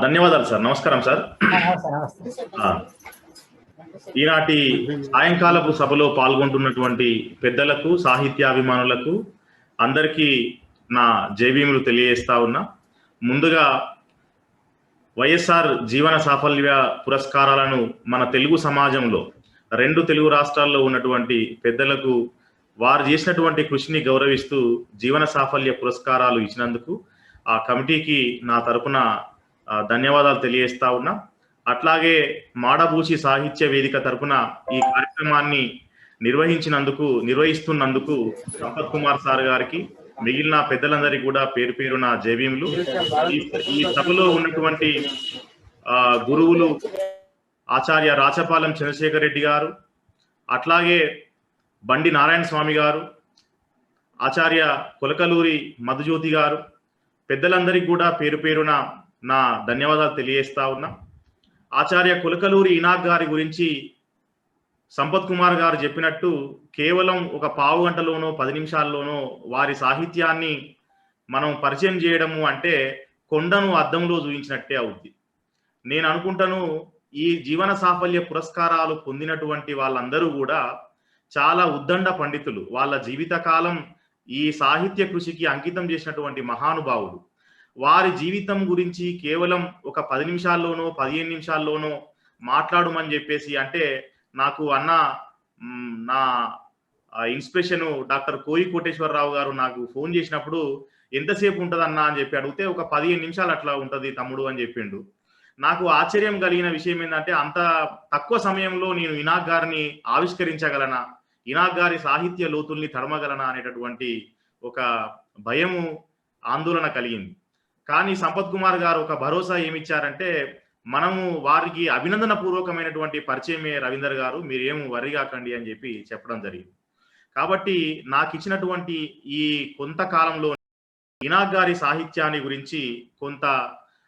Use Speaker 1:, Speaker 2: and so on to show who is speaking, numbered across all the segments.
Speaker 1: ధన్యవాదాలు సార్. నమస్కారం సార్. ఈనాటి సాయంకాలపు సభలో పాల్గొంటున్నటువంటి పెద్దలకు, సాహిత్యాభిమానులకు అందరికీ నా జైభీములు తెలియజేస్తా ఉన్నా. ముందుగా వైఎస్ఆర్ జీవన సాఫల్య పురస్కారాలను మన తెలుగు సమాజంలో 2 తెలుగు రాష్ట్రాల్లో ఉన్నటువంటి పెద్దలకు వారు చేసినటువంటి కృషిని గౌరవిస్తూ జీవన సాఫల్య పురస్కారాలు ఇచ్చినందుకు ఆ కమిటీకి నా తరపున ధన్యవాదాలు తెలియజేస్తా ఉన్నా. అట్లాగే మాడభూషి సాహిత్య వేదిక తరపున ఈ కార్యక్రమాన్ని నిర్వహిస్తున్నందుకు సంపత్ కుమార్ సార్ గారికి, మిగిలిన పెద్దలందరికీ కూడా పేరు పేరున జైభీములు. ఈ సభలో ఉన్నటువంటి గురువులు ఆచార్య రాచపాలెం చంద్రశేఖర్ రెడ్డి గారు, అట్లాగే బండి నారాయణ స్వామి గారు, ఆచార్య కొలకలూరి మధుజ్యోతి గారు, పెద్దలందరికీ కూడా పేరు పేరున నా ధన్యవాదాలు తెలియజేస్తా ఉన్నా. ఆచార్య కొలకలూరి ఇనాక్ గారి గురించి సంపత్ కుమార్ గారు చెప్పినట్టు కేవలం ఒక పావు గంటలోనో 10 నిమిషాల్లోనో వారి సాహిత్యాన్ని మనం పరిచయం చేయడము అంటే కొండను అద్దంలో చూపించినట్టే అవుద్ది. నేను అనుకుంటాను ఈ జీవన సాఫల్య పురస్కారాలు పొందినటువంటి వాళ్ళందరూ కూడా చాలా ఉద్దండ పండితులు. వాళ్ళ జీవితకాలం ఈ సాహిత్య కృషికి అంకితం చేసినటువంటి మహానుభావులు. వారి జీవితం గురించి కేవలం ఒక 10 నిమిషాల్లోనో 15 నిమిషాల్లోనో మాట్లాడమని చెప్పేసి అంటే నాకు నా ఇన్స్పిరేషన్ డాక్టర్ కోయి కోటేశ్వరరావు గారు నాకు ఫోన్ చేసినప్పుడు ఎంతసేపు ఉంటుంది అన్నా అని చెప్పి అడిగితే ఒక 15 నిమిషాలు అట్లా ఉంటుంది తమ్ముడు అని చెప్పిండు. నాకు ఆశ్చర్యం కలిగిన విషయం ఏంటంటే అంత తక్కువ సమయంలో నేను ఇనాక్ గారిని ఆవిష్కరించగలనా, ఇనాక్ గారి సాహిత్య లోతుల్ని తడమగలనా అనేటటువంటి ఒక భయము, ఆందోళన కలిగింది. కానీ సంపత్ కుమార్ గారు ఒక భరోసా ఏమిచ్చారంటే, మనము వారికి అభినందన పూర్వకమైనటువంటి పరిచయమే రవీందర్ గారు, మీరేం వర్రీ కాకండి అని చెప్పి చెప్పడం జరిగింది. కాబట్టి నాకు ఇచ్చినటువంటి ఈ కొంతకాలంలో ఇనాక్ గారి సాహిత్యాన్ని గురించి కొంత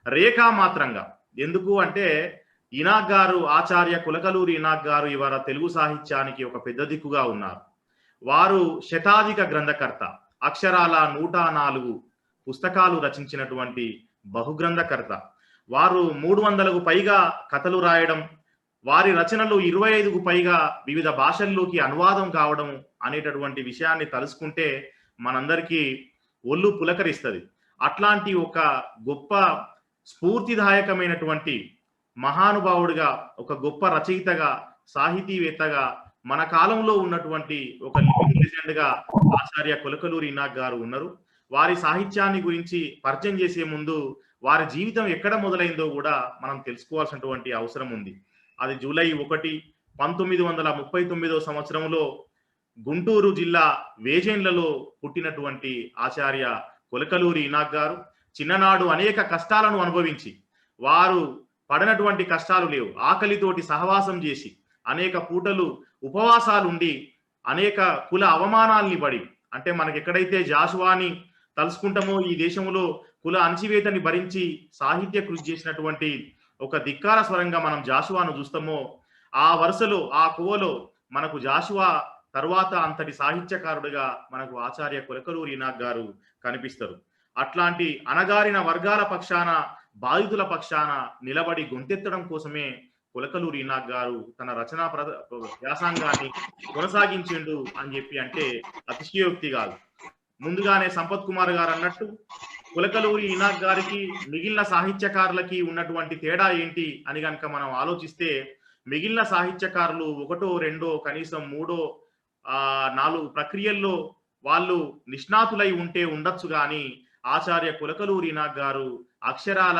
Speaker 1: రేఖామాత్రంగా, ఎందుకు అంటే ఇనాక్ గారు, ఆచార్య కొలకలూరి ఇనాక్ గారు ఇవాళ తెలుగు సాహిత్యానికి ఒక పెద్ద దిక్కుగా ఉన్నారు. వారు శతాధిక గ్రంథకర్త, అక్షరాల 104 పుస్తకాలు రచించినటువంటి బహుగ్రంథకర్త. వారు 300కు పైగా కథలు రాయడం, వారి రచనలు 25కు పైగా వివిధ భాషల్లోకి అనువాదం కావడం అనేటటువంటి విషయాన్ని తలుసుకుంటే మనందరికీ ఒళ్ళు పులకరిస్తుంది. అట్లాంటి ఒక గొప్ప స్ఫూర్తిదాయకమైనటువంటి మహానుభావుడిగా, ఒక గొప్ప రచయితగా, సాహితీవేత్తగా, మన కాలంలో ఉన్నటువంటి ఒక లివింగ్ లెజెండ్ గా ఆచార్య కొలకలూరి ఇనాక్ గారు ఉన్నారు. వారి సాహిత్యాన్ని గురించి పరిచయం చేసే ముందు వారి జీవితం ఎక్కడ మొదలైందో కూడా మనం తెలుసుకోవాల్సినటువంటి అవసరం ఉంది. అది జూలై 1, 1939వ సంవత్సరంలో గుంటూరు జిల్లా వేజేండ్లలో పుట్టినటువంటి ఆచార్య కొలకలూరి ఇనాక్ గారు చిన్ననాడు అనేక కష్టాలను అనుభవించి, వారు పడినటువంటి కష్టాలు లేవు, ఆకలితోటి సహవాసం చేసి అనేక పూటలు ఉపవాసాలుండి అనేక కుల అవమానాల్ని పడి, అంటే మనకి ఎక్కడైతే జాషువాని తలుసుకుంటామో ఈ దేశంలో కుల అణచివేతని భరించి సాహిత్య కృషి చేసినటువంటి ఒక ధిక్కార స్వరంగా మనం జాషువాను చూస్తామో, ఆ వరుసలో ఆ కోవలో మనకు జాషువా తర్వాత అంతటి సాహిత్యకారుడిగా మనకు ఆచార్య కొలకలూరి ఇనాక్ గారు కనిపిస్తారు. అట్లాంటి అణగారిన వర్గాల పక్షాన, బాధితుల పక్షాన నిలబడి గొంతెత్తడం కోసమే కొలకలూరి ఇనాక్ గారు తన రచనా వ్యాసంగాన్ని కొనసాగించిండు అని చెప్పి అంటే అతిశయోక్తి కాదు. ముందుగానే సంపత్ కుమార్ గారు అన్నట్టు కొలకలూరి ఇనాక్ గారికి మిగిలిన సాహిత్యకారులకి ఉన్నటువంటి తేడా ఏంటి అని కనుక మనం ఆలోచిస్తే, మిగిలిన సాహిత్యకారులు 1, 2, కనీసం 3, 4 ప్రక్రియల్లో వాళ్ళు నిష్ణాతులై ఉంటే ఉండొచ్చు కానీ ఆచార్య కొలకలూరి ఇనాక్ గారు అక్షరాల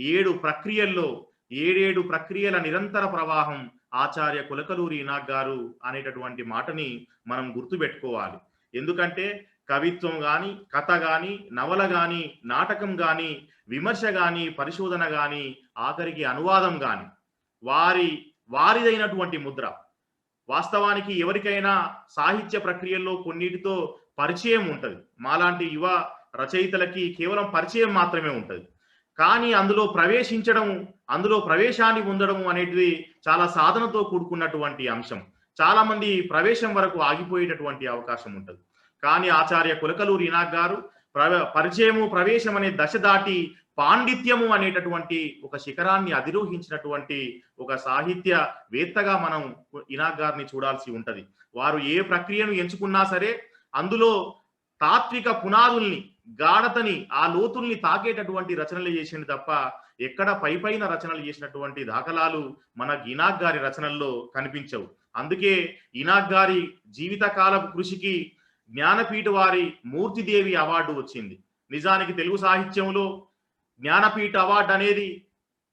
Speaker 1: 7 ప్రక్రియల్లో 7 ప్రక్రియల నిరంతర ప్రవాహం ఆచార్య కొలకలూరి ఇనాక్ గారు అనేటటువంటి మాటని మనం గుర్తుపెట్టుకోవాలి. ఎందుకంటే కవిత్వం గాని, కథ గాని, నవల గాని, నాటకం గాని, విమర్శ గాని, పరిశోధన గాని, ఆఖరికి అనువాదం గాని వారిదైనటువంటి ముద్ర. వాస్తవానికి ఎవరికైనా సాహిత్య ప్రక్రియల్లో కొన్నిటితో పరిచయం ఉంటుంది. మాలాంటి యువ రచయితలకి కేవలం పరిచయం మాత్రమే ఉంటుంది. కానీ అందులో ప్రవేశించడం, అందులో ప్రవేశాన్ని పొందడం అనేది చాలా సాధనతో కూడుకున్నటువంటి అంశం. చాలా మంది ప్రవేశం వరకు ఆగిపోయేటటువంటి అవకాశం ఉంటుంది. కానీ ఆచార్య కొలకలూరి ఇనాక్ గారు పరిచయము ప్రవేశం అనే దశ దాటి పాండిత్యము అనేటటువంటి ఒక శిఖరాన్ని అధిరోహించినటువంటి ఒక సాహిత్యవేత్తగా మనం ఇనాక్ గారిని చూడాల్సి ఉంటది. వారు ఏ ప్రక్రియను ఎంచుకున్నా సరే అందులో తాత్విక పునాదుల్ని, గాఢతని, ఆ లోతుల్ని తాకేటటువంటి రచనలు చేసింది తప్ప ఎక్కడ పైపైన రచనలు చేసినటువంటి దాఖలాలు మనకి ఇనాక్ గారి రచనల్లో కనిపించవు. అందుకే ఇనాక్ గారి జీవితకాలపు కృషికి జ్ఞానపీఠ వారి మూర్తిదేవి అవార్డు వచ్చింది. నిజానికి తెలుగు సాహిత్యంలో జ్ఞానపీఠ అవార్డు అనేది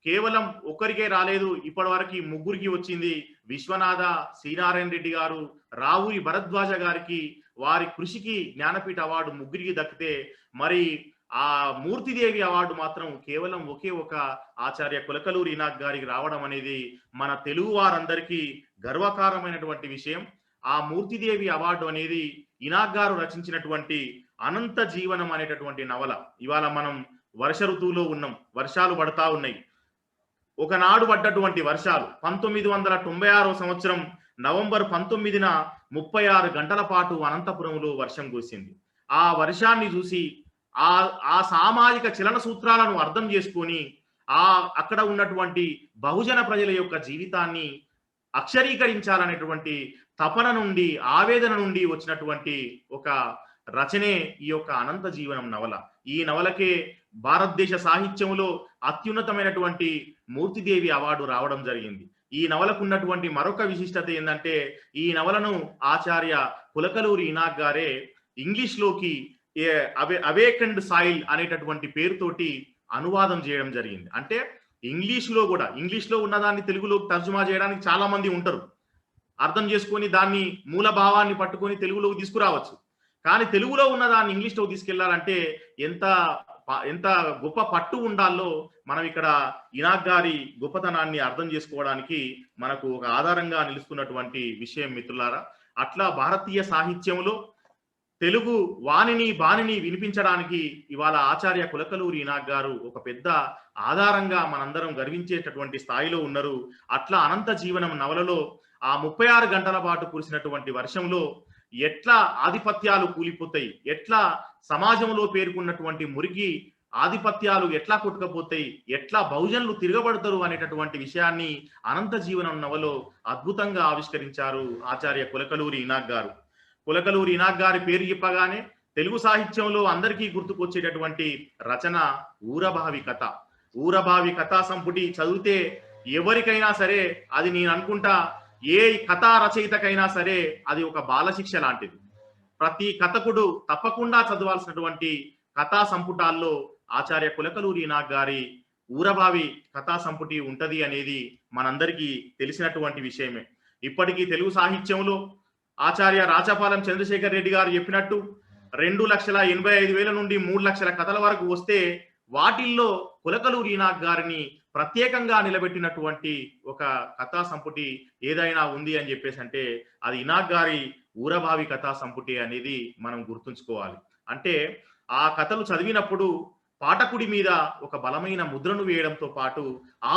Speaker 1: కేవలం ఒక్కరికే రాలేదు, ఇప్పటివరకు ముగ్గురికి వచ్చింది. విశ్వనాథ, శ్రీనారాయణ రెడ్డి గారు, రావురి భరద్వాజ గారికి వారి కృషికి జ్ఞానపీఠ అవార్డు ముగ్గురికి దక్కితే, మరి ఆ మూర్తిదేవి అవార్డు మాత్రం కేవలం ఒకే ఒక ఆచార్య కులకలూరి ఇనాక్ గారికి రావడం అనేది మన తెలుగు వారందరికీ గర్వకారమైనటువంటి విషయం. ఆ మూర్తిదేవి అవార్డు అనేది ఇనాక్ గారు రచించినటువంటి అనంత జీవనం అనేటటువంటి నవల. ఇవాళ మనం వర్ష ఋతువులో ఉన్నాం, వర్షాలు పడతా ఉన్నాయి. ఒకనాడు పడ్డటువంటి వర్షాలు 1996 సంవత్సరం నవంబర్ 19న 36 గంటల పాటు అనంతపురంలో వర్షం కురిసింది. ఆ వర్షాన్ని చూసి ఆ సామాజిక చలన సూత్రాలను అర్థం చేసుకొని అక్కడ ఉన్నటువంటి బహుజన ప్రజల యొక్క జీవితాన్ని అక్షరీకరించాలనేటువంటి తపన నుండి, ఆవేదన నుండి వచ్చినటువంటి ఒక రచనే ఈ యొక్క అనంత జీవనం నవల. ఈ నవలకే భారతదేశ సాహిత్యంలో అత్యున్నతమైనటువంటి మూర్తిదేవి అవార్డు రావడం జరిగింది. ఈ నవలకు ఉన్నటువంటి మరొక విశిష్టత ఏంటంటే, ఈ నవలను ఆచార్య కులకలూరి ఇనాక్ గారే ఇంగ్లీష్ లోకి అవేకండ్ సాయిల్ అనేటటువంటి పేరుతోటి అనువాదం చేయడం జరిగింది. అంటే ఇంగ్లీష్ లో ఉన్నదాన్ని తెలుగులోకి తర్జుమా చేయడానికి చాలా మంది ఉంటారు, అర్థం చేసుకొని దాన్ని మూల భావాన్ని పట్టుకొని తెలుగులోకి తీసుకురావచ్చు. కానీ తెలుగులో ఉన్నదాన్ని ఇంగ్లీష్లో తీసుకెళ్లాలంటే ఎంత గొప్ప పట్టు ఉండాలో మనం ఇక్కడ ఇనాక్ గారి గొప్పతనాన్ని అర్థం చేసుకోవడానికి మనకు ఒక ఆధారంగా నిలుస్తున్నటువంటి విషయం మిత్రులారా. అట్లా భారతీయ సాహిత్యంలో తెలుగు వాణిని బాణిని వినిపించడానికి ఇవాళ ఆచార్య కులకలూరి ఇనాక్ గారు ఒక పెద్ద ఆధారంగా మనందరం గర్వించేటటువంటి స్థాయిలో ఉన్నారు. అట్లా అనంత జీవనం నవలలో ఆ 36 గంటల పాటు కురిసినటువంటి వర్షంలో ఎట్లా ఆధిపత్యాలు కూలిపోతాయి, ఎట్లా సమాజంలో పేర్కొన్నటువంటి మురికి ఆధిపత్యాలు ఎట్లా కొట్టుకపోతాయి, ఎట్లా బహుజనులు తిరగబడతారు అనేటటువంటి విషయాన్ని అనంత జీవనం నవలో అద్భుతంగా ఆవిష్కరించారు ఆచార్య కులకలూరి ఇనాక్ గారు. కులకలూరి ఇనాక్ గారి పేరు చెప్పగానే తెలుగు సాహిత్యంలో అందరికీ గుర్తుకొచ్చేటటువంటి రచన ఊరభావి కథ. ఊరభావి కథా సంపుటి చదివితే ఎవరికైనా సరే, అది నేను అనుకుంటా ఏ కథా రచయితకైనా సరే అది ఒక బాలశిక్ష లాంటిది. ప్రతి కథకుడు తప్పకుండా చదవాల్సినటువంటి కథా సంపుటాల్లో ఆచార్య కులకలూరి ఇనాక్ గారి ఊరభావి కథా సంపుటి ఉంటది అనేది మనందరికీ తెలిసినటువంటి విషయమే. ఇప్పటికీ తెలుగు సాహిత్యంలో ఆచార్య రాచపాలెం చంద్రశేఖర్ రెడ్డి గారు చెప్పినట్టు 2,85,000 నుండి 3 లక్షల కథల వరకు వస్తే వాటిల్లో కులకలూరి ఇనాక్ గారిని ప్రత్యేకంగా నిలబెట్టినటువంటి ఒక కథా సంపుటి ఏదైనా ఉంది అని చెప్పేసి అంటే అది ఇనాక్ గారి ఊరభావి కథా సంపుటి అనేది మనం గుర్తుంచుకోవాలి. అంటే ఆ కథలు చదివినప్పుడు పాఠకుడి మీద ఒక బలమైన ముద్రను వేయడంతో పాటు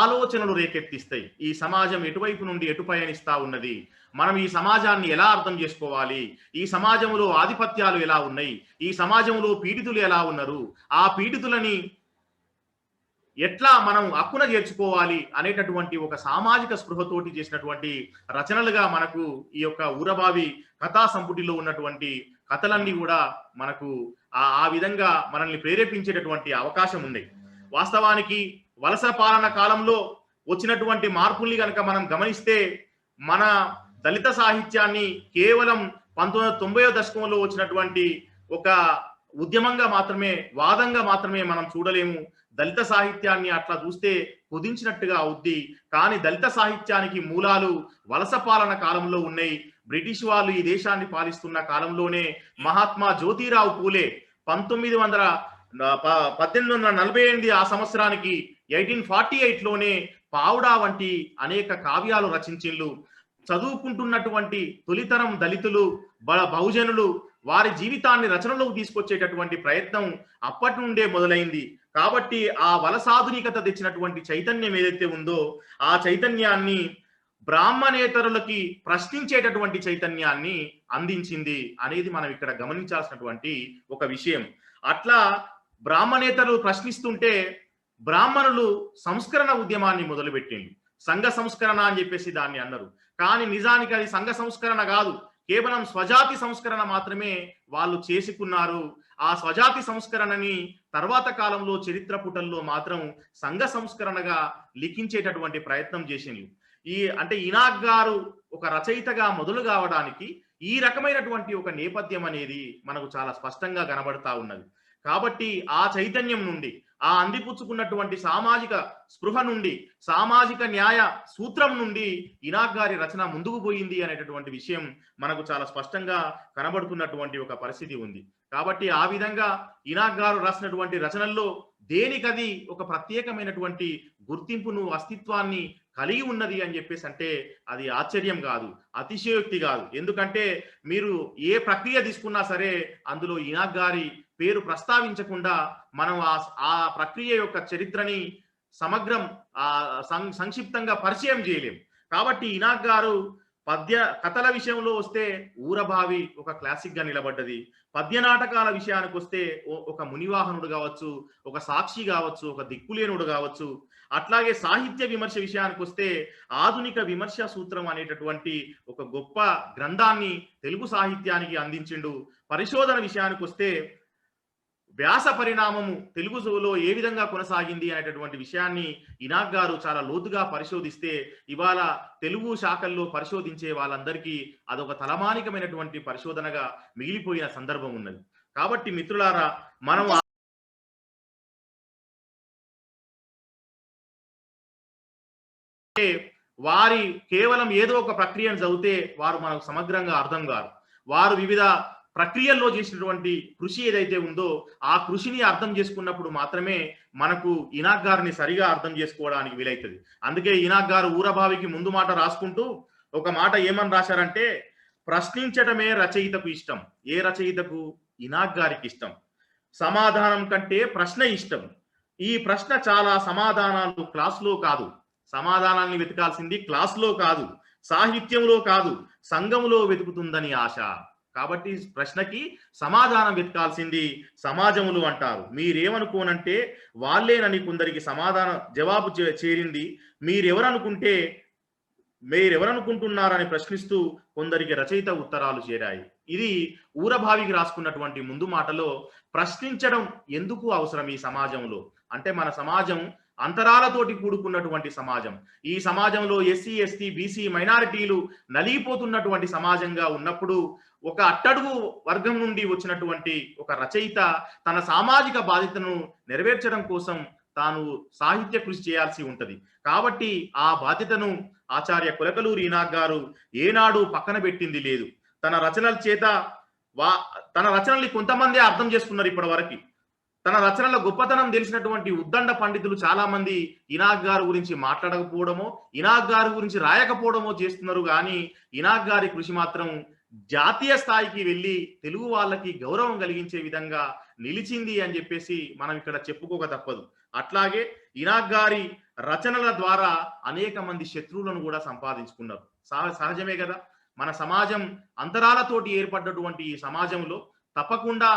Speaker 1: ఆలోచనలు రేకెత్తిస్తాయి. ఈ సమాజం ఎటువైపు నుండి ఎటు పయనిస్తా ఉన్నది, మనం ఈ సమాజాన్ని ఎలా అర్థం చేసుకోవాలి, ఈ సమాజంలో ఆధిపత్యాలు ఎలా ఉన్నాయి, ఈ సమాజంలో పీడితులు ఎలా ఉన్నారు, ఆ పీడితులని ఎట్లా మనం హక్కున చేర్చుకోవాలి అనేటటువంటి ఒక సామాజిక స్పృహతోటి చేసినటువంటి రచనలుగా మనకు ఈ యొక్క ఊరభావి కథా సంపుటిలో ఉన్నటువంటి కథలన్నీ కూడా మనకు ఆ విధంగా మనల్ని ప్రేరేపించేటటువంటి అవకాశం ఉంది. వాస్తవానికి వలస పాలన కాలంలో వచ్చినటువంటి మార్పుల్ని కనుక మనం గమనిస్తే మన దళిత సాహిత్యాన్ని కేవలం 1990వ దశకంలో వచ్చినటువంటి ఒక ఉద్యమంగా మాత్రమే, వాదంగా మాత్రమే మనం చూడలేము. దళిత సాహిత్యాన్ని అట్లా చూస్తే కుదించినట్టుగా అవుద్ది. కానీ దళిత సాహిత్యానికి మూలాలు వలస పాలన కాలంలో ఉన్నాయి. బ్రిటిష్ వాళ్ళు ఈ దేశాన్ని పాలిస్తున్న కాలంలోనే మహాత్మా జ్యోతిరావు పూలే 1848 ఆ సంవత్సరానికి 1848లోనే పావుడా వంటి అనేక కావ్యాలు రచించిళ్ళు. చదువుకుంటున్నటువంటి తొలితరం దళితులు, బహుజనులు వారి జీవితాన్ని రచనలోకి తీసుకొచ్చేటటువంటి ప్రయత్నం అప్పటి నుండే మొదలైంది. కాబట్టి ఆ వలసాధునికత తెచ్చినటువంటి చైతన్యం ఏదైతే ఉందో ఆ చైతన్యాన్ని బ్రాహ్మణేతరులకి ప్రశ్నించేటటువంటి చైతన్యాన్ని అందించింది అనేది మనం ఇక్కడ గమనించాల్సినటువంటి ఒక విషయం. అట్లా బ్రాహ్మణేతరులు ప్రశ్నిస్తుంటే బ్రాహ్మణులు సంస్కరణ ఉద్యమాన్ని మొదలుపెట్టిండ్రు. సంఘ సంస్కరణ అని చెప్పేసి దాన్ని అన్నారు. కానీ నిజానికి అది సంఘ సంస్కరణ కాదు, కేవలం స్వజాతి సంస్కరణ మాత్రమే వాళ్ళు చేసుకున్నారు. ఆ స్వజాతి సంస్కరణని తర్వాత కాలంలో చరిత్ర పుటల్లో మాత్రం సంఘ సంస్కరణగా లిఖించేటటువంటి ప్రయత్నం చేసిండ్రు. అంటే ఇనాక్ గారు ఒక రచయితగా మొదలు కావడానికి ఈ రకమైనటువంటి ఒక నేపథ్యం అనేది మనకు చాలా స్పష్టంగా కనబడతా ఉన్నది. కాబట్టి ఆ చైతన్యం నుండి, ఆ అందిపుచ్చుకున్నటువంటి సామాజిక స్పృహ నుండి, సామాజిక న్యాయ సూత్రం నుండి ఇనాక్ గారి రచన ముందుకు పోయింది అనేటటువంటి విషయం మనకు చాలా స్పష్టంగా కనబడుతున్నటువంటి ఒక పరిస్థితి ఉంది. కాబట్టి ఆ విధంగా ఇనాక్ గారు రాసినటువంటి రచనల్లో దేనికది ఒక ప్రత్యేకమైనటువంటి గుర్తింపును, అస్తిత్వాన్ని కలిగి ఉన్నది అని చెప్పేసి అంటే అది ఆశ్చర్యం కాదు, అతిశయోక్తి కాదు. ఎందుకంటే మీరు ఏ ప్రక్రియ తీసుకున్నా సరే అందులో ఇనాక్ గారి పేరు ప్రస్తావించకుండా మనం ఆ ప్రక్రియ యొక్క చరిత్రని సమగ్రం సంక్షిప్తంగా పరిచయం చేయలేం. కాబట్టి ఇనాక్ గారు పద్య కథల విషయంలో వస్తే ఊరభావి ఒక క్లాసిక్ గా నిలబడ్డది. పద్య నాటకాల విషయానికి వస్తే ఒక మునివాహనుడు కావచ్చు, ఒక సాక్షి కావచ్చు, ఒక దిక్కులేనుడు కావచ్చు. అట్లాగే సాహిత్య విమర్శ విషయానికి వస్తే ఆధునిక విమర్శ సూత్రం అనేటటువంటి ఒక గొప్ప గ్రంథాన్ని తెలుగు సాహిత్యానికి అందించిండు. పరిశోధన విషయానికి వస్తే వ్యాస పరిణామము తెలుగులో ఏ విధంగా కొనసాగింది అనేటటువంటి విషయాన్ని ఇనాక్ గారు చాలా లోతుగా పరిశోధిస్తే ఇవాళ తెలుగు శాఖల్లో పరిశోధించే వాళ్ళందరికీ అదొక తలమానికమైనటువంటి పరిశోధనగా మిగిలిపోయిన సందర్భం ఉన్నది. కాబట్టి మిత్రులారా, మనం వారి కేవలం ఏదో ఒక ప్రక్రియను చదివితే వారు మనకు సమగ్రంగా అర్థం కారు. వారు వివిధ ప్రక్రియల్లో చేసినటువంటి కృషి ఏదైతే ఉందో ఆ కృషిని అర్థం చేసుకున్నప్పుడు మాత్రమే మనకు ఇనాక్ గారిని సరిగా అర్థం చేసుకోవడానికి వీలైతుంది. అందుకే ఇనాక్ గారు ఊరభావికి ముందు మాట రాసుకుంటూ ఒక మాట ఏమని రాశారంటే, ప్రశ్నించటమే రచయితకు ఇష్టం. ఏ రచయితకు? ఇనాక్ గారికి ఇష్టం. సమాధానం కంటే ప్రశ్న ఇష్టం. ఈ ప్రశ్న చాలా సమాధానాలు క్లాసులో కాదు, సమాధానాన్ని వెతకాల్సింది క్లాసులో కాదు, సాహిత్యంలో కాదు, సంఘంలో వెతుకుతుందని ఆశ. కాబట్టి ప్రశ్నకి సమాధానం వెతకాల్సింది సమాజములు అంటారు. మీరేమనుకోనంటే వాళ్ళేనని కొందరికి జవాబు చేరింది. మీరెవరనుకుంటున్నారని ప్రశ్నిస్తూ కొందరికి రచయిత ఉత్తరాలు చేరాయి. ఇది ఊరభావికి రాసుకున్నటువంటి ముందు మాటలో ప్రశ్నించడం ఎందుకు అవసరం ఈ సమాజంలో అంటే, మన సమాజం అంతరాలతోటి కూడుకున్నటువంటి సమాజం. ఈ సమాజంలో ఎస్సీ, ఎస్టీ, బీసీ మైనారిటీలు నలిగిపోతున్నటువంటి సమాజంగా ఉన్నప్పుడు ఒక అట్టడుగు వర్గం నుండి వచ్చినటువంటి ఒక రచయిత తన సామాజిక బాధ్యతను నెరవేర్చడం కోసం తాను సాహిత్య కృషి చేయాల్సి ఉంటది. కాబట్టి ఆ బాధ్యతను ఆచార్య కులకలూరి ఇనాక్ గారు ఏనాడు పక్కన పెట్టింది లేదు. తన రచనల చేత తన రచనల్ని కొంతమంది అర్థం చేసుకున్నారు ఇప్పటి వరకు. తన రచనల గొప్పతనం తెలిసినటువంటి ఉద్దండ పండితులు చాలా మంది ఇనాక్ గారి గురించి మాట్లాడకపోవడమో, ఇనాక్ గారి గురించి రాయకపోవడమో చేస్తున్నారు. కానీ ఇనాక్ గారి కృషి మాత్రం జాతీయ స్థాయికి వెళ్ళి తెలుగు వాళ్ళకి గౌరవం కలిగించే విధంగా నిలిచింది అని చెప్పేసి మనం ఇక్కడ చెప్పుకోక తప్పదు. అట్లాగే ఇనాక్ గారి రచనల ద్వారా అనేక మంది శత్రువులను కూడా సంపాదించుకున్నారు. సహజమే కదా. మన సమాజం అంతరాలతోటి ఏర్పడ్డటువంటి ఈ సమాజంలో తప్పకుండా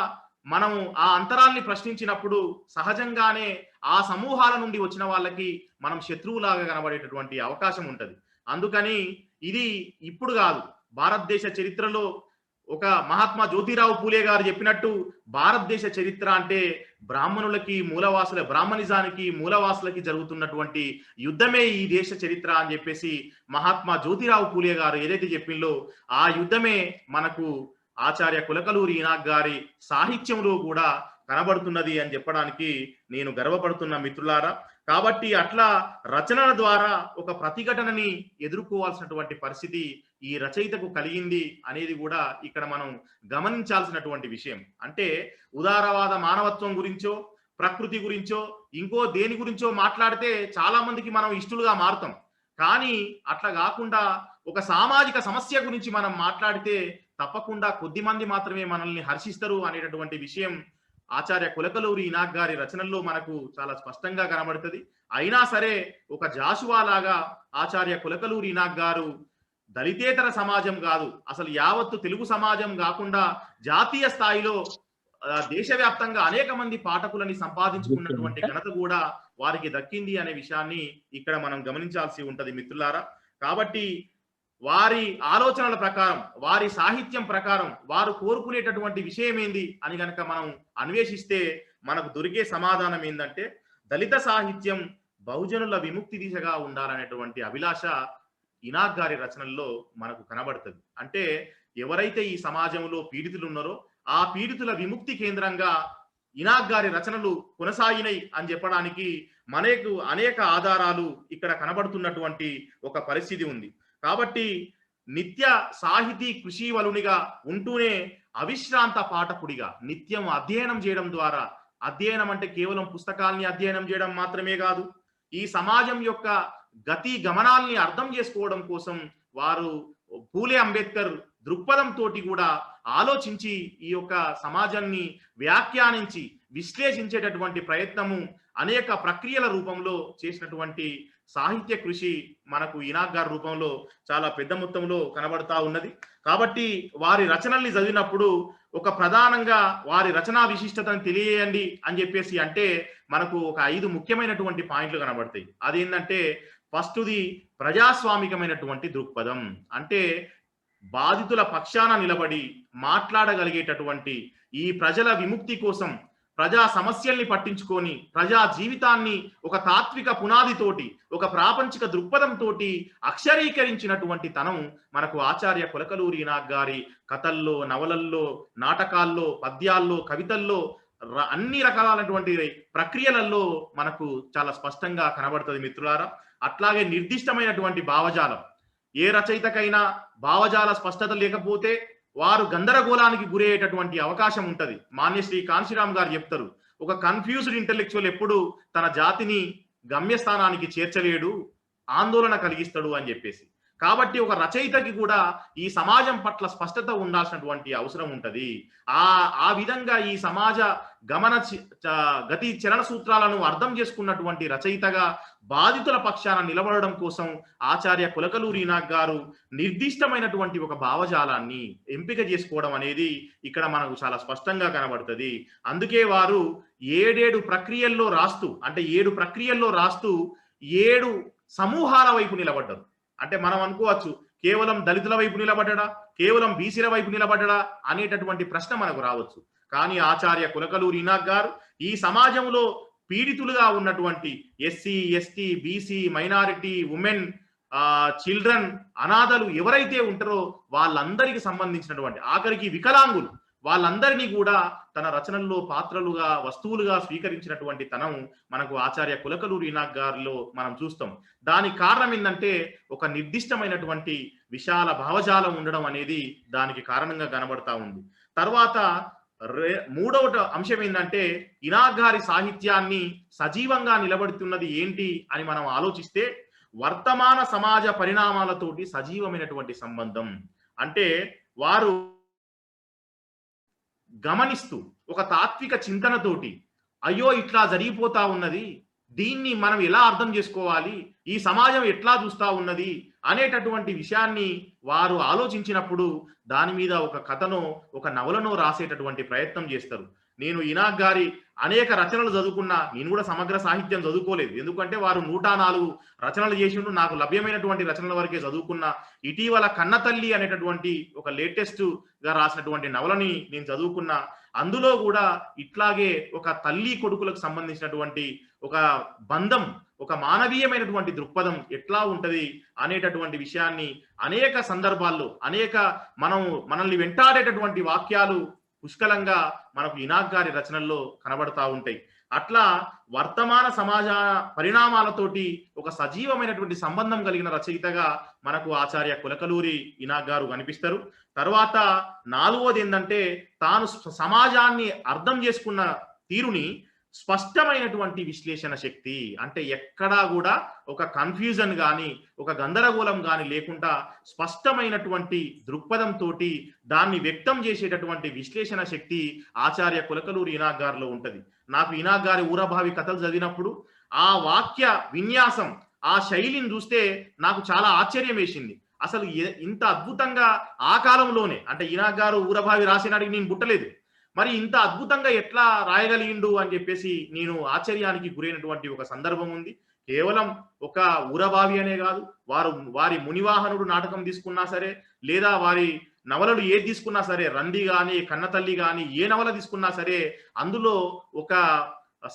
Speaker 1: మనము ఆ అంతరాల్ని ప్రశ్నించినప్పుడు సహజంగానే ఆ సమూహాల నుండి వచ్చిన వాళ్ళకి మనం శత్రువులాగా కనబడేటటువంటి అవకాశం ఉంటది. అందుకని ఇది ఇప్పుడు కాదు, భారతదేశ చరిత్రలో ఒక మహాత్మా జ్యోతిరావు పూలే గారు చెప్పినట్టు భారతదేశ చరిత్ర అంటే బ్రాహ్మణులకి బ్రాహ్మణిజానికి మూలవాసులకి జరుగుతున్నటువంటి యుద్ధమే ఈ దేశ చరిత్ర అని చెప్పేసి మహాత్మా జ్యోతిరావు పూలే గారు ఏదైతే చెప్పిందో ఆ యుద్ధమే మనకు ఆచార్య కులకలూరి ఇనాక్ గారి సాహిత్యంలో కూడా కనబడుతున్నది అని చెప్పడానికి నేను గర్వపడుతున్న మిత్రులారా. కాబట్టి అట్లా రచనల ద్వారా ఒక ప్రతిఘటనని ఎదుర్కోవాల్సినటువంటి పరిస్థితి ఈ రచయితకు కలిగింది అనేది కూడా ఇక్కడ మనం గమనించాల్సినటువంటి విషయం. అంటే ఉదారవాద మానవత్వం గురించో, ప్రకృతి గురించో, ఇంకో దేని గురించో మాట్లాడితే చాలా మందికి మనం ఇష్టలుగా మారుతాం. కానీ అట్లా కాకుండా ఒక సామాజిక సమస్య గురించి మనం మాట్లాడితే తప్పకుండా కొద్ది మంది మాత్రమే మనల్ని హర్షిస్తారు అనేటటువంటి విషయం ఆచార్య కులకలూరి ఇనాక్ గారి రచనల్లో మనకు చాలా స్పష్టంగా కనబడుతుంది. అయినా సరే ఒక జాషువా లాగా ఆచార్య కులకలూరి ఇనాక్ గారు దళితేతర సమాజం కాదు, అసలు యావత్తు తెలుగు సమాజం కాకుండా జాతీయ స్థాయిలో దేశవ్యాప్తంగా అనేక మంది పాఠకులని సంపాదించుకున్నటువంటి ఘనత కూడా వారికి దక్కింది అనే విషయాన్ని ఇక్కడ మనం గమనించాల్సి ఉంటది మిత్రులారా. కాబట్టి వారి ఆలోచనల ప్రకారం, వారి సాహిత్యం ప్రకారం వారు కోరుకునేటటువంటి విషయం ఏంది అని గనక మనం అన్వేషిస్తే మనకు దొరికే సమాధానం ఏంటంటే, దళిత సాహిత్యం బహుజనుల విముక్తి దిశగా ఉండాలనేటువంటి అభిలాష ఇనాక్ గారి రచనల్లో మనకు కనబడుతుంది. అంటే ఎవరైతే ఈ సమాజంలో పీడితులు ఉన్నారో ఆ పీడితుల విముక్తి కేంద్రంగా ఇనాక్ గారి రచనలు కొనసాగినాయి అని చెప్పడానికి మనకు అనేక ఆధారాలు ఇక్కడ కనబడుతున్నటువంటి ఒక పరిస్థితి ఉంది. కాబట్టి నిత్య సాహితీ కృషివలునిగా ఉంటూనే అవిశ్రాంత పాఠకుడిగా నిత్యం అధ్యయనం చేయడం ద్వారా, అధ్యయనం అంటే కేవలం పుస్తకాల్ని అధ్యయనం చేయడం మాత్రమే కాదు, ఈ సమాజం యొక్క గతి గమనాల్ని అర్థం చేసుకోవడం కోసం వారు పూలే అంబేద్కర్ దృక్పథంతో కూడా ఆలోచించి ఈ యొక్క సమాజాన్ని వ్యాఖ్యానించి విశ్లేషించేటటువంటి ప్రయత్నము అనేక ప్రక్రియల రూపంలో చేసినటువంటి సాహిత్య కృషి మనకు ఇనాక్ గారి రూపంలో చాలా పెద్ద మొత్తంలో కనబడతా ఉన్నది. కాబట్టి వారి రచనల్ని చదివినప్పుడు ఒక ప్రధానంగా వారి రచనా విశిష్టతను తెలియజేయండి అని చెప్పేసి అంటే మనకు ఒక 5 ముఖ్యమైనటువంటి పాయింట్లు కనబడతాయి. అదేంటంటే ఫస్ట్ది ప్రజాస్వామికమైనటువంటి దృక్పథం. అంటే బాధితుల పక్షాన నిలబడి మాట్లాడగలిగేటటువంటి, ఈ ప్రజల విముక్తి కోసం ప్రజా సమస్యల్ని పట్టించుకొని ప్రజా జీవితాన్ని ఒక తాత్విక పునాదితోటి, ఒక ప్రాపంచిక దృక్పథంతో అక్షరీకరించినటువంటి తనం మనకు ఆచార్య కొలకలూరి ఇనాక్ గారి కథల్లో, నవలల్లో, నాటకాల్లో, పద్యాల్లో, కవితల్లో, అన్ని రకాలైనటువంటి ప్రక్రియలలో మనకు చాలా స్పష్టంగా కనబడుతుంది మిత్రులారా. అట్లాగే నిర్దిష్టమైనటువంటి భావజాలం, ఏ రచయితకైనా భావజాల స్పష్టత లేకపోతే వారు గందరగోళానికి గురయ్యేటటువంటి అవకాశం ఉంటది. మాన్యశ్రీ కాంశీరామ్ గారు చెప్తారు, ఒక కన్ఫ్యూజ్డ్ ఇంటెలెక్చువల్ ఎప్పుడు తన జాతిని గమ్యస్థానానికి చేర్చలేడు, ఆందోళన కలిగిస్తాడు అని చెప్పేసి. కాబట్టి ఒక రచయితకి కూడా ఈ సమాజం పట్ల స్పష్టత ఉండాల్సినటువంటి అవసరం ఉంటది. ఆ విధంగా ఈ సమాజ గతి చలన సూత్రాలను అర్థం చేసుకున్నటువంటి రచయితగా బాధితుల పక్షాన నిలబడడం కోసం ఆచార్య కొలకలూరి ఇనాక్ గారు నిర్దిష్టమైనటువంటి ఒక భావజాలాన్ని ఎంపిక చేసుకోవడం అనేది ఇక్కడ మనకు చాలా స్పష్టంగా కనబడుతుంది. అందుకే వారు 7 ప్రక్రియల్లో రాస్తూ, అంటే 7 ప్రక్రియల్లో రాస్తూ 7 సమూహాల వైపు నిలబడ్డారు. అంటే మనం అనుకోవచ్చు కేవలం దళితుల వైపు నిలబడ్డా, కేవలం బీసీల వైపు నిలబడ్డా అనేటటువంటి ప్రశ్న మనకు రావచ్చు. కానీ ఆచార్య కొలకలూరి ఇనాక్ గారు ఈ సమాజంలో పీడితులుగా ఉన్నటువంటి SC, ST, BC, minority, women, children, అనాథలు ఎవరైతే ఉంటారో వాళ్ళందరికీ సంబంధించినటువంటి, ఆఖరికి వికలాంగులు, వాళ్ళందరినీ కూడా తన రచనల్లో పాత్రలుగా, వస్తువులుగా స్వీకరించినటువంటి తనం మనకు ఆచార్య కొలకలూరి ఇనాక్ గారిలో మనం చూస్తాం. దానికి కారణం ఏంటంటే ఒక నిర్దిష్టమైనటువంటి విశాల భావజాలం ఉండడం అనేది దానికి కారణంగా కనబడతా ఉంది. తర్వాత మూడవ అంశం ఏంటంటే ఇనాక్ గారి సాహిత్యాన్ని సజీవంగా నిలబడుతున్నది ఏంటి అని మనం ఆలోచిస్తే వర్తమాన సమాజ పరిణామాలతోటి సజీవమైనటువంటి సంబంధం. అంటే వారు గమనిస్తూ ఒక తాత్విక చింతనతోటి అయ్యో ఇట్లా జరిగిపోతా ఉన్నది, దీన్ని మనం ఎలా అర్థం చేసుకోవాలి, ఈ సమాజం ఎట్లా చూస్తా ఉన్నది అనేటటువంటి విషయాన్ని వారు ఆలోచించినప్పుడు దాని మీద ఒక కథనో, ఒక నవలనో రాసేటటువంటి ప్రయత్నం చేస్తారు. నేను ఇనాక్ గారి అనేక రచనలు చదువుకున్నా, నేను కూడా సమగ్ర సాహిత్యం చదువుకోలేదు. ఎందుకంటే వారు 104 రచనలు చేసిండు, నాకు లభ్యమైనటువంటి రచనల వరకే చదువుకున్నా. ఇటీవల కన్నతల్లి అనేటటువంటి ఒక లేటెస్ట్ గా రాసినటువంటి నవలని నేను చదువుకున్నా. అందులో కూడా ఇట్లాగే ఒక తల్లి కొడుకులకు సంబంధించినటువంటి ఒక బంధం, ఒక మానవీయమైనటువంటి దృక్పథం ఎట్లా ఉంటది అనేటటువంటి విషయాన్ని అనేక సందర్భాల్లో, అనేక మనల్ని వెంటాడేటటువంటి వాక్యాలు పుష్కలంగా మనకు ఇనాక్ గారి రచనల్లో కనబడతా ఉంటాయి. అట్లా వర్తమాన సమాజ పరిణామాలతోటి ఒక సజీవమైనటువంటి సంబంధం కలిగిన రచయితగా మనకు ఆచార్య కొలకలూరి ఇనాక్ గారు కనిపిస్తారు. తర్వాత 4వది ఏంటంటే తాను సమాజాన్ని అర్థం చేసుకున్న తీరుని స్పష్టమైనటువంటి విశ్లేషణ శక్తి. అంటే ఎక్కడా కూడా ఒక కన్ఫ్యూజన్ కానీ, ఒక గందరగోళం కానీ లేకుండా స్పష్టమైనటువంటి దృక్పథంతో దాన్ని వ్యక్తం చేసేటటువంటి విశ్లేషణ శక్తి ఆచార్య కొలకలూరి ఇనాక్ గారిలో ఉంటది. నాకు ఇనాక్ గారి ఊరభావి కథలు చదివినప్పుడు ఆ వాక్య విన్యాసం, ఆ శైలిని చూస్తే నాకు చాలా ఆశ్చర్యం వేసింది. అసలు ఇంత అద్భుతంగా ఆ కాలంలోనే, అంటే ఇనాక్ గారు ఊరభావి రాసినాడికి నేను పుట్టలేదు, మరి ఇంత అద్భుతంగా ఎట్లా రాయగలిగిండు అని చెప్పేసి నేను ఆశ్చర్యానికి గురైనటువంటి ఒక సందర్భం ఉంది. కేవలం ఒక ఊరబావి అనే కాదు, వారి మునివాహనుడు నాటకం తీసుకున్నా సరే, లేదా వారి నవలలు ఏది తీసుకున్నా సరే, రంది గాని, కన్నతల్లి గాని, ఏ నవల తీసుకున్నా సరే, అందులో ఒక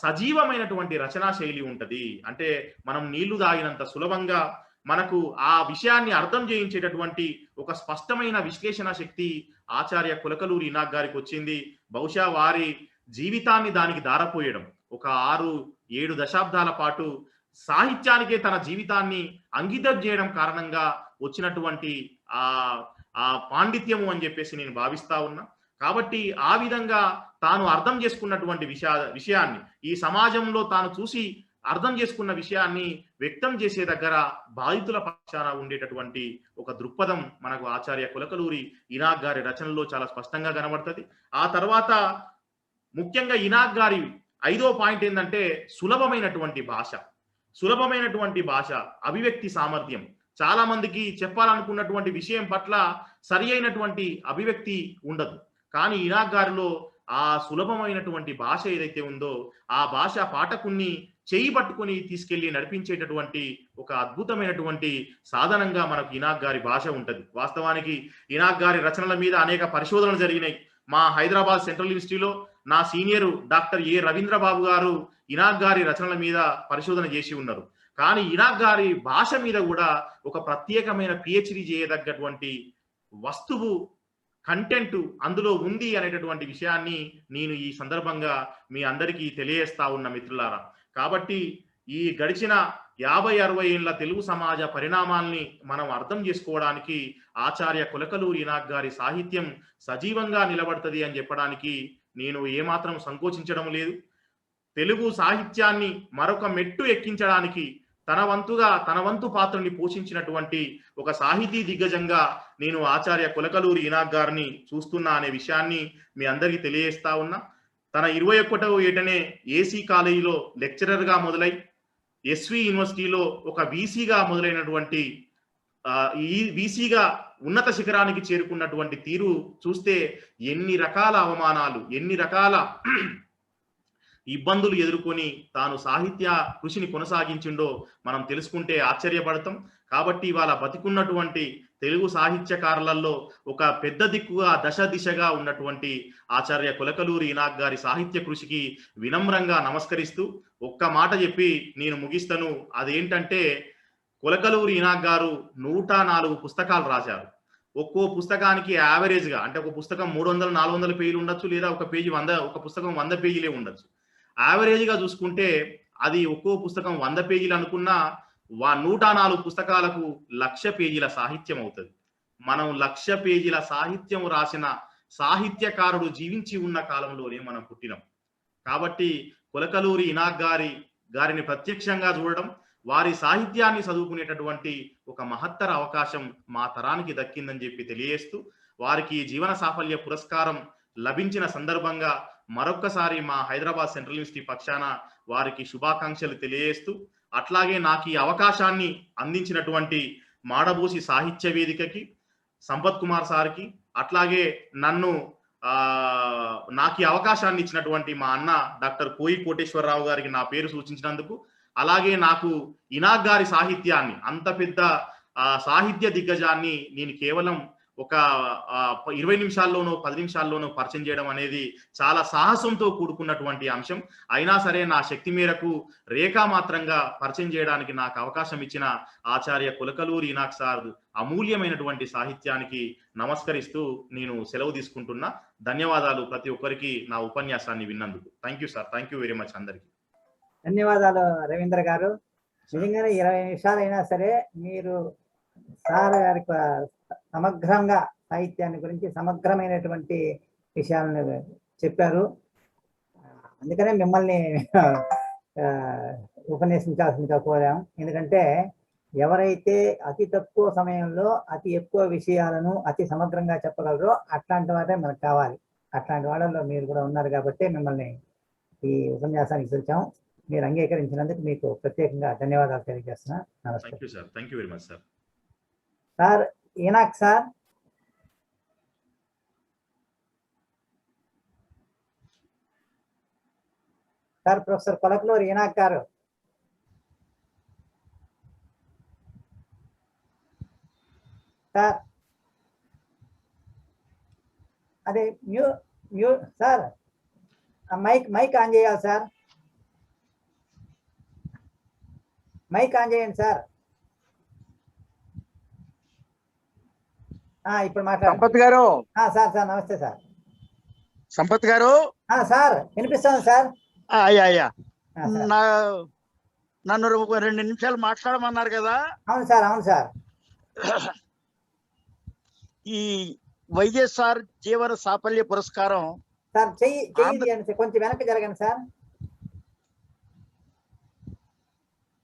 Speaker 1: సజీవమైనటువంటి రచనా శైలి ఉంటది. అంటే మనం నీళ్లు తాగినంత సులభంగా మనకు ఆ విషయాన్ని అర్థం చేయించేటటువంటి ఒక స్పష్టమైన విశ్లేషణ శక్తి ఆచార్య కులకలూరి ఇనాక్ గారికి వచ్చింది. బహుశా వారి జీవితాన్ని దానికి దారపోయడం, ఒక 6-7 దశాబ్దాల పాటు సాహిత్యానికే తన జీవితాన్ని అంకితం చేయడం కారణంగా వచ్చినటువంటి ఆ ఆ పాండిత్యము అని చెప్పేసి నేను భావిస్తా ఉన్నా. కాబట్టి ఆ విధంగా తాను అర్థం చేసుకున్నటువంటి విషయాన్ని ఈ సమాజంలో తాను చూసి అర్థం చేసుకున్న విషయాన్ని వ్యక్తం చేసే దగ్గర బాధితుల పక్షాన ఉండేటటువంటి ఒక దృక్పథం మనకు ఆచార్య కులకలూరి ఇనాక్ గారి రచనలో చాలా స్పష్టంగా కనబడుతుంది. ఆ తర్వాత ముఖ్యంగా ఇనాక్ గారి 5వ పాయింట్ ఏంటంటే సులభమైనటువంటి భాష. సులభమైనటువంటి భాష, అభివ్యక్తి సామర్థ్యం. చాలా మందికి చెప్పాలనుకున్నటువంటి విషయం పట్ల సరి అయినటువంటి అభివ్యక్తి ఉండదు. కానీ ఇనాక్ గారిలో ఆ సులభమైనటువంటి భాష ఏదైతే ఉందో ఆ భాష పాఠకుణ్ణి చేయి పట్టుకొని తీసుకెళ్లి నడిపించేటటువంటి ఒక అద్భుతమైనటువంటి సాధనంగా మనకు ఇనాక్ గారి భాష ఉంటది. వాస్తవానికి ఇనాక్ గారి రచనల మీద అనేక పరిశోధనలు జరిగినాయి. మా హైదరాబాద్ సెంట్రల్ యూనివర్సిటీలో నా సీనియరు డాక్టర్ ఏ రవీంద్రబాబు గారు ఇనాక్ గారి రచనల మీద పరిశోధన చేసి ఉన్నారు. కానీ ఇనాక్ గారి భాష మీద కూడా ఒక ప్రత్యేకమైన పిహెచ్డి చేయదగ్గటువంటి వస్తువు, కంటెంట్ అందులో ఉంది అనేటటువంటి విషయాన్ని నేను ఈ సందర్భంగా మీ అందరికీ తెలియజేస్తా ఉన్న మిత్రులారా. కాబట్టి ఈ గడిచిన 50-60 ఏళ్ల తెలుగు సమాజ పరిణామాల్ని మనం అర్థం చేసుకోవడానికి ఆచార్య కులకలూరి ఇనాక్ గారి సాహిత్యం సజీవంగా నిలబడుతుంది అని చెప్పడానికి నేను ఏమాత్రం సంకోచించడం లేదు. తెలుగు సాహిత్యాన్ని మరొక మెట్టు ఎక్కించడానికి తన వంతు పాత్రని పోషించినటువంటి ఒక సాహితీ దిగ్గజంగా నేను ఆచార్య కులకలూరి ఇనాక్ గారిని చూస్తున్నా అనే విషయాన్ని మీ అందరికీ తెలియజేస్తా ఉన్నా. తన 21వ ఏటనే ఏసీ కాలేజీలో లెక్చరర్గా మొదలై ఎస్వి యూనివర్సిటీలో ఒక వీసీగా మొదలైనటువంటి ఈ వీసీగా ఉన్నత శిఖరానికి చేరుకున్నటువంటి తీరు చూస్తే ఎన్ని రకాల అవమానాలు, ఎన్ని రకాల ఇబ్బందులు ఎదుర్కొని తాను సాహిత్య కృషిని కొనసాగించిండో మనం తెలుసుకుంటే ఆశ్చర్యపడతాం. కాబట్టి ఇవాళ బతికున్నటువంటి తెలుగు సాహిత్యకారులలో ఒక పెద్ద దిక్కుగా దిశగా ఉన్నటువంటి ఆచార్య కులకలూరి ఇనాక్ గారి సాహిత్య కృషికి వినమ్రంగా నమస్కరిస్తూ ఒక్క మాట చెప్పి నేను ముగిస్తాను. అదేంటంటే కులకలూరి ఇనాక్ గారు 104 పుస్తకాలు రాశారు. ఒక్కో పుస్తకానికి యావరేజ్గా, అంటే ఒక పుస్తకం 300-400 పేజీలు ఉండొచ్చు, లేదా ఒక పుస్తకం 100 పేజీలే ఉండొచ్చు. యావరేజ్గా చూసుకుంటే అది ఒక్కో పుస్తకం 100 పేజీలు అనుకున్నా 104 పుస్తకాలకు 1,00,000 పేజీల సాహిత్యం అవుతుంది. మనం 1,00,000 పేజీల సాహిత్యం రాసిన సాహిత్యకారుడు జీవించి ఉన్న కాలంలోనే మనం పుట్టినాం. కాబట్టి కులకలూరి ఇనాక్ గారిని ప్రత్యక్షంగా చూడడం, వారి సాహిత్యాన్ని చదువుకునేటటువంటి ఒక మహత్తర అవకాశం మా తరానికి దక్కిందని చెప్పి తెలియజేస్తూ, వారికి జీవన సాఫల్య పురస్కారం లభించిన సందర్భంగా మరొక్కసారి మా హైదరాబాద్ సెంట్రల్ యూనివర్సిటీ పక్షాన వారికి శుభాకాంక్షలు తెలియజేస్తూ, అట్లాగే నాకు ఈ అవకాశాన్ని అందించినటువంటి మాడబూసి సాహిత్య వేదికకి, సంపత్ కుమార్ సార్కి, అట్లాగే నాకు ఈ అవకాశాన్ని ఇచ్చినటువంటి మా అన్న డాక్టర్ కోయి కోటేశ్వరరావు గారికి నా పేరు సూచించినందుకు, అలాగే నాకు ఇనాక్ గారి సాహిత్యాన్ని, అంత పెద్ద సాహిత్య దిగ్గజాన్ని నేను కేవలం ఒక 20 నిమిషాల్లోనో 10 నిమిషాల్లోనో పరిచయం చేయడం అనేది చాలా సాహసంతో కూడుకున్నటువంటి అంశం. అయినా సరే నా శక్తి మేరకు రేఖామాత్రంగా పరిచయం చేయడానికి నాకు అవకాశం ఇచ్చిన ఆచార్య కులకలూరి ఇనాక్ సార్ అమూల్యమైనటువంటి సాహిత్యానికి నమస్కరిస్తూ నేను సెలవు తీసుకుంటున్నా. ధన్యవాదాలు ప్రతి ఒక్కరికి నా ఉపన్యాసాన్ని విన్నందుకు. Thank you sir. Thank you very much అందరికి.
Speaker 2: ధన్యవాదాలు రవీంద్ర గారు. నిజంగానే 20 నిమిషాలు అయినా సరే మీరు సార్ గారి సమగ్రంగా సాహిత్యాన్ని గురించి సమగ్రమైనటువంటి విషయాలను చెప్పారు. అందుకనే మిమ్మల్ని ఉపన్యసించాల్సిందిగా కోరాము. ఎందుకంటే ఎవరైతే అతి తక్కువ సమయంలో అతి ఎక్కువ విషయాలను అతి సమగ్రంగా చెప్పగలరో అట్లాంటి వారే మనకు కావాలి. అట్లాంటి వాళ్ళలో మీరు కూడా ఉన్నారు కాబట్టి మిమ్మల్ని ఈ ఉపన్యాసానికి పిలిచాము. మీరు అంగీకరించినందుకు మీకు ప్రత్యేకంగా ధన్యవాదాలు తెలియజేస్తున్నా. నమస్తే sir. Enoch sir. Sir professor Kolakaluru ఈనాక్ గారు. సార్ అదే సార్ మైక్ ఆన్ చేయాలి సార్, మైక్ ఆన్ చేయండి సార్. ఇప్పుడు మాట్లాడండి.
Speaker 3: సంపత్ గారు.
Speaker 2: సార్ నమస్తే సార్.
Speaker 3: సంపత్ గారు.
Speaker 2: సార్ వినిపిస్తుంది సార్.
Speaker 3: అయ్యా నన్ను 2 నిమిషాలు మాట్లాడమన్నారు కదా.
Speaker 2: అవును సార్, అవును సార్.
Speaker 3: ఈ వైఎస్ఆర్ జీవన సాఫల్య పురస్కారం
Speaker 2: సార్ చెయ్యి కొంచెం వెనక్కి జరగండి సార్.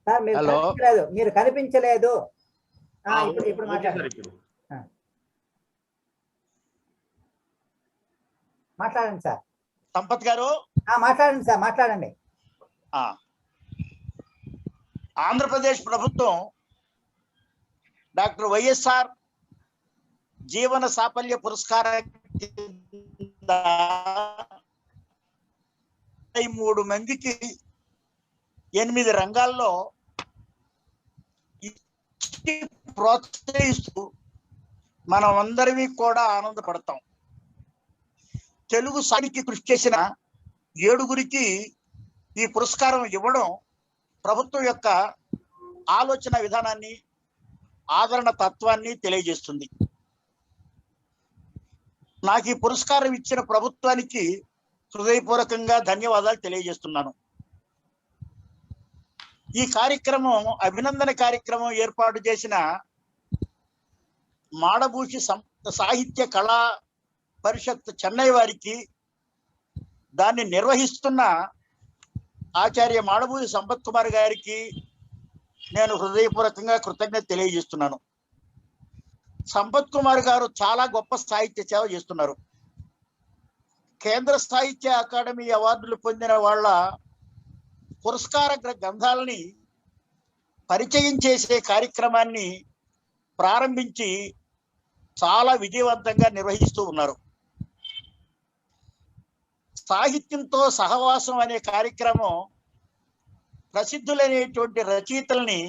Speaker 2: సార్ మీరు కనిపించలేదు, మీరు కనిపించలేదు. ఇప్పుడు మాట్లాడండి సార్.
Speaker 3: సంపత్ గారు
Speaker 2: మాట్లాడండి సార్, మాట్లాడండి.
Speaker 3: ఆంధ్రప్రదేశ్ ప్రభుత్వం డాక్టర్ వైఎస్ఆర్ జీవన సాఫల్య పురస్కారం 3 మందికి 8 రంగాల్లో ప్రోత్సహిస్తూ మనం అందరివి కూడా ఆనందపడతాం. తెలుగు సాహిత్యానికి కృషి చేసిన 7గురికి ఈ పురస్కారం ఇవ్వడం ప్రభుత్వం యొక్క ఆలోచన విధానాన్ని, ఆదరణ తత్వాన్ని తెలియజేస్తుంది. నాకు ఈ పురస్కారం ఇచ్చిన ప్రభుత్వానికి హృదయపూర్వకంగా ధన్యవాదాలు తెలియజేస్తున్నాను. ఈ కార్యక్రమం అభినందన కార్యక్రమం ఏర్పాటు చేసిన మాడభూషి సాహిత్య కళా పరిషత్ చెన్నై వారికి, దాన్ని నిర్వహిస్తున్న ఆచార్య మాడభూషి సంపత్ కుమార్ గారికి నేను హృదయపూర్వకంగా కృతజ్ఞత తెలియజేస్తున్నాను. సంపత్ కుమార్ గారు చాలా గొప్ప సాహిత్య సేవ చేస్తున్నారు. కేంద్ర సాహిత్య అకాడమీ అవార్డులు పొందిన వాళ్ళ పురస్కార గ్రంథాలని పరిచయం చేసే కార్యక్రమాన్ని ప్రారంభించి చాలా విజయవంతంగా నిర్వహిస్తూ ఉన్నారు. సాహిత్యంతో సహవాసం అనే కార్యక్రమం ప్రసిద్ధులైనటువంటి రచయితల్ని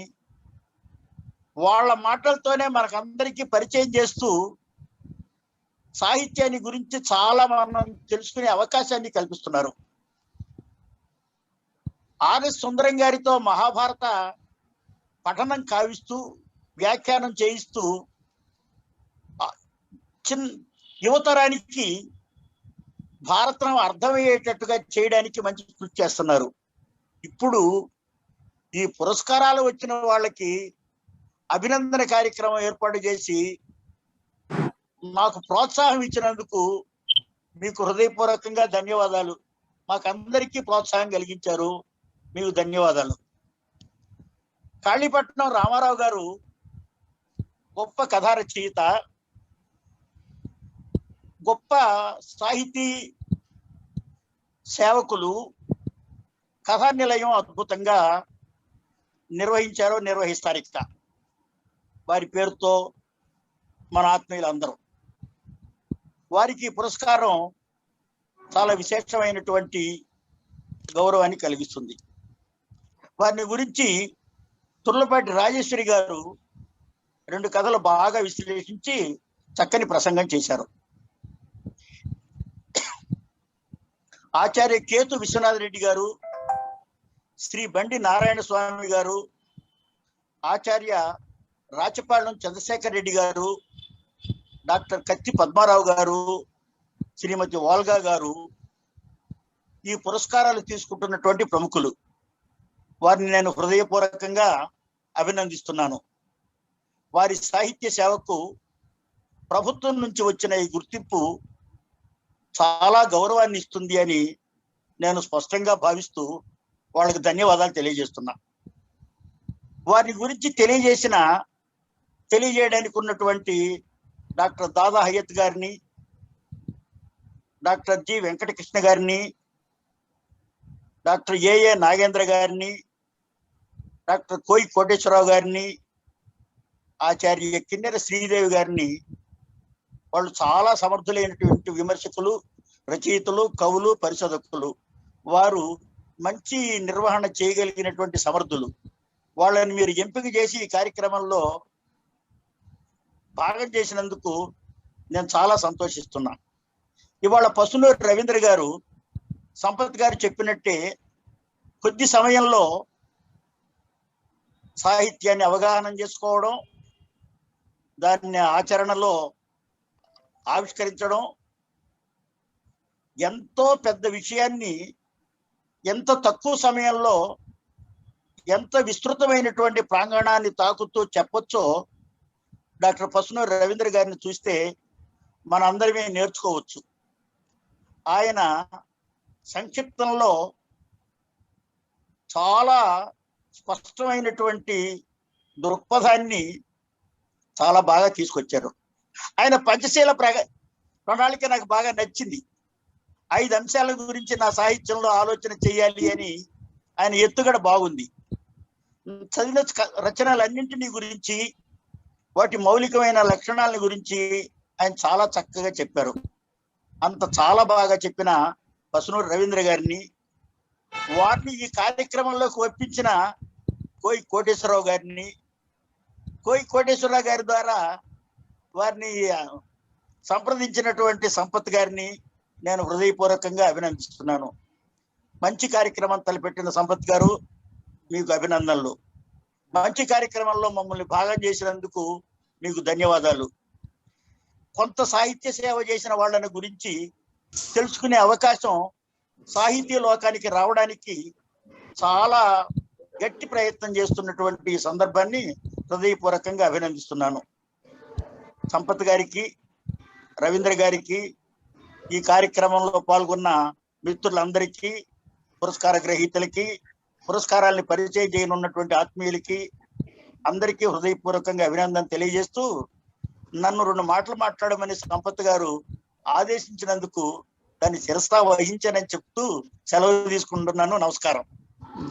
Speaker 3: వాళ్ళ మాటలతోనే మనకందరికీ పరిచయం చేస్తూ సాహిత్యాన్ని గురించి చాలా మనం తెలుసుకునే అవకాశాన్ని కల్పిస్తున్నారు. ఆర్ఎస్ సుందరం గారితో మహాభారత పఠనం కావిస్తూ వ్యాఖ్యానం చేయిస్తూ యువతరానికి భారతం అర్థమయ్యేటట్టుగా చేయడానికి మంచి కృషి చేస్తున్నారు. ఇప్పుడు ఈ పురస్కారాలు వచ్చిన వాళ్ళకి అభినందన కార్యక్రమం ఏర్పాటు చేసి మాకు ప్రోత్సాహం ఇచ్చినందుకు మీకు హృదయపూర్వకంగా ధన్యవాదాలు. మాకందరికీ ప్రోత్సాహం కలిగించారు, మీకు ధన్యవాదాలు. కాళీపట్నం రామారావు గారు గొప్ప కథా రచయిత, గొప్ప సాహితీ సేవకులు. కథా నిలయం అద్భుతంగా నిర్వహిస్తారు. ఇక వారి పేరుతో మన ఆత్మీయులందరూ, వారికి పురస్కారం చాలా విశేషమైనటువంటి గౌరవాన్ని కలిగిస్తుంది. వారిని గురించి తుర్లపాటి రాజేశ్వరి గారు 2 కథలు బాగా విశ్లేషించి చక్కని ప్రసంగం చేశారు. ఆచార్య కేతు విశ్వనాథ్ రెడ్డి గారు, శ్రీ బండి నారాయణ స్వామి గారు, ఆచార్య రాచపాళెం చంద్రశేఖర్ రెడ్డి గారు, డాక్టర్ కత్తి పద్మారావు గారు, శ్రీమతి వాల్గా గారు ఈ పురస్కారాలు తీసుకుంటున్నటువంటి ప్రముఖులు. వారిని నేను హృదయపూర్వకంగా అభినందిస్తున్నాను. వారి సాహిత్య సేవకు ప్రభుత్వం నుంచి వచ్చిన ఈ గుర్తింపు చాలా గౌరవాన్ని ఇస్తుంది అని నేను స్పష్టంగా భావిస్తూ వాళ్ళకి ధన్యవాదాలు తెలియజేస్తున్నా. వారి గురించి తెలియజేయడానికి ఉన్నటువంటి డాక్టర్ దాదా హయత్ గారిని, డాక్టర్ జి వెంకటకృష్ణ గారిని, డాక్టర్ ఏఏ నాగేంద్ర గారిని, డాక్టర్ కోయి కోటేశ్వరరావు గారిని, ఆచార్య కిన్నెర శ్రీదేవి గారిని, వాళ్ళు చాలా సమర్థులైనటువంటి విమర్శకులు, రచయితలు, కవులు, పరిశోధకులు. వారు మంచి నిర్వహణ చేయగలిగినటువంటి సమర్థులు. వాళ్ళని మీరు ఎంపిక చేసి ఈ కార్యక్రమంలో భాగం చేసినందుకు నేను చాలా సంతోషిస్తున్నా. ఇవాళ పసునూరి రవీంద్ర గారు, సంపత్ గారు చెప్పినట్టే కొద్ది సమయంలో సాహిత్యాన్ని అవగాహన చేసుకోవడం, దాన్ని ఆచరణలో ఆవిష్కరించడం, ఎంతో పెద్ద విషయాన్ని ఎంత తక్కువ సమయంలో ఎంత విస్తృతమైనటువంటి ప్రాంగణాన్ని తాకుతూ చెప్పొచ్చో డాక్టర్ పసునూరి రవీంద్ర గారిని చూస్తే మనందరమే నేర్చుకోవచ్చు. ఆయన సంక్షిప్తంలో చాలా స్పష్టమైనటువంటి దృక్పథాన్ని చాలా బాగా తీసుకొచ్చారు. ఆయన పంచశీల ప్రణాళిక నాకు బాగా నచ్చింది. 5 అంశాల గురించి నా సాహిత్యంలో ఆలోచన చేయాలి అని ఆయన ఎత్తుగడ బాగుంది. చదివిన రచనలన్నింటినీ గురించి, వాటి మౌలికమైన లక్షణాల గురించి ఆయన చాలా చక్కగా చెప్పారు. అంత చాలా బాగా చెప్పిన పసునూరి రవీంద్ర గారిని, వారిని ఈ కార్యక్రమంలోకి ఒప్పించిన కోయి కోటేశ్వరరావు గారిని, కోయి కోటేశ్వరరావు గారి ద్వారా వారిని సంప్రదించినటువంటి సంపత్ గారిని నేను హృదయపూర్వకంగా అభినందిస్తున్నాను. మంచి కార్యక్రమం తలపెట్టిన సంపత్ గారు, మీకు అభినందనలు. మంచి కార్యక్రమంలో మమ్మల్ని భాగం చేసినందుకు మీకు ధన్యవాదాలు. కొంత సాహిత్య సేవ చేసిన వాళ్ళని గురించి తెలుసుకునే అవకాశం సాహిత్య లోకానికి రావడానికి చాలా గట్టి ప్రయత్నం చేస్తున్నటువంటి ఈ సందర్భాన్ని హృదయపూర్వకంగా అభినందిస్తున్నాను. సంపత్ గారికి, రవీంద్ర గారికి, ఈ కార్యక్రమంలో పాల్గొన్న మిత్రులందరికీ, పురస్కార గ్రహీతలకి, పురస్కారాలని పరిచయం చేయనున్నటువంటి ఆత్మీయులకి అందరికీ హృదయపూర్వకంగా అభినందన తెలియజేస్తూ, నన్ను 2 మాటలు మాట్లాడమని సంపత్ గారు ఆదేశించినందుకు దాన్ని శిరసా వహించానని చెప్తూ సెలవు తీసుకుంటున్నాను. నమస్కారం.